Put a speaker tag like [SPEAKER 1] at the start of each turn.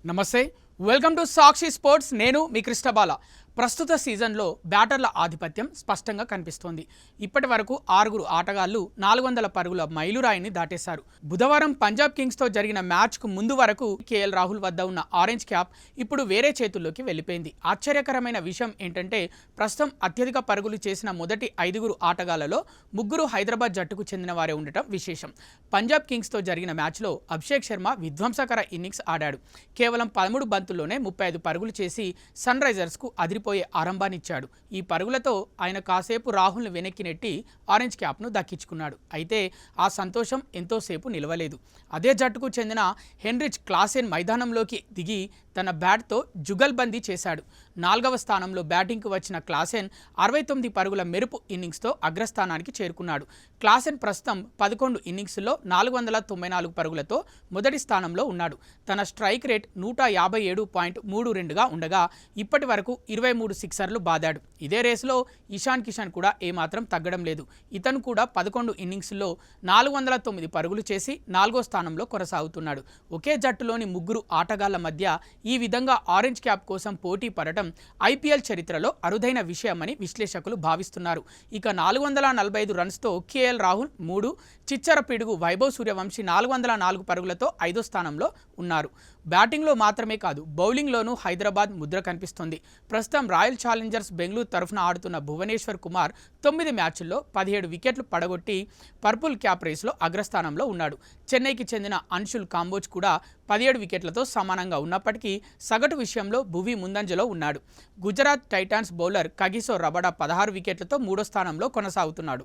[SPEAKER 1] నమస్తే, welcome to Sakshi sports. నేను మీ కృష్ణబాల. ప్రస్తుత సీజన్లో బ్యాటర్ల ఆధిపత్యం స్పష్టంగా కనిపిస్తోంది. ఇప్పటి వరకు 6 ఆటగాళ్లు 400 పరుగుల మైలురాయిని దాటేశారు. బుధవారం పంజాబ్ కింగ్స్తో జరిగిన మ్యాచ్కు ముందు వరకు కేఎల్ రాహుల్ వద్ద ఉన్న ఆరెంజ్ క్యాప్ ఇప్పుడు వేరే చేతుల్లోకి వెళ్ళిపోయింది. ఆశ్చర్యకరమైన విషయం ఏంటంటే ప్రస్తుతం అత్యధిక పరుగులు చేసిన మొదటి 5 ఆటగాళ్లలో 3 హైదరాబాద్ జట్టుకు చెందిన వారే ఉండటం విశేషం. పంజాబ్ కింగ్స్తో జరిగిన మ్యాచ్లో అభిషేక్ శర్మ విధ్వంసకర ఇన్నింగ్స్ ఆడాడు. కేవలం 13 బంతుల్లోనే 35 పరుగులు చేసి సన్ రైజర్స్కు అదిరిపోయే ఆరంభాన్నిచ్చాడు. ఈ పరుగులతో ఆయన కాసేపు రాహుల్ను వెనక్కి నెట్టి ఆరెంజ్ క్యాప్ను దక్కించుకున్నాడు. అయితే ఆ సంతోషం ఎంతోసేపు నిలవలేదు. అదే జట్టుకు చెందిన హెన్రిచ్ క్లాసెన్ మైదానంలోకి దిగి తన బ్యాట్తో జుగల్బందీ చేశాడు. 4వ స్థానంలో బ్యాటింగ్కు వచ్చిన క్లాసెన్ 69 పరుగుల మెరుపు ఇన్నింగ్స్తో అగ్రస్థానానికి చేరుకున్నాడు. క్లాసెన్ ప్రస్తుతం 11 ఇన్నింగ్స్లో 494 పరుగులతో మొదటి స్థానంలో ఉన్నాడు. తన స్ట్రైక్ రేట్ 157.32గా ఉండగా ఇప్పటి వరకు 23 సిక్సర్లు బాదాడు. ఇదే రేసులో ఇషాన్ కిషన్ కూడా ఏమాత్రం తగ్గడం లేదు. ఇతను కూడా 11 ఇన్నింగ్స్లో 409 పరుగులు చేసి 4వ స్థానంలో కొనసాగుతున్నాడు. ఒకే జట్టులోని 3 ఆటగాళ్ల మధ్య ఈ విధంగా ఆరెంజ్ క్యాప్ కోసం పోటీ పడటం ఐపీఎల్ చరిత్రలో అరుదైన విషయమని విశ్లేషకులు భావిస్తున్నారు. ఇక 445 రన్స్తో కేఎల్ రాహుల్ 3, చిచ్చర పిడుగు వైభవ్ సూర్యవంశీ 404 పరుగులతో 5వ స్థానంలో ఉన్నారు. బ్యాటింగ్లో మాత్రమే కాదు, బౌలింగ్లోనూ హైదరాబాద్ ముద్ర కనిపిస్తుంది. ప్రస్తుతం రాయల్ ఛాలెంజర్స్ బెంగళూరు తరఫున ఆడుతున్న భువనేశ్వర్ కుమార్ 9 మ్యాచ్ల్లో 17 వికెట్లు పడగొట్టి పర్పుల్ క్యాప్ రేస్లో అగ్రస్థానంలో ఉన్నాడు. చెన్నైకి చెందిన అన్షుల్ కాంబోజ్ కూడా 17 వికెట్లతో సమానంగా ఉన్నప్పటికీ సగటు విషయంలో భువి ముందంజలో ఉన్నాడు. Gujarat Titans bowler Kagiso Rabada 16 వికెట్లతో 3వ స్థానంలో కొనసాగుతున్నాడు.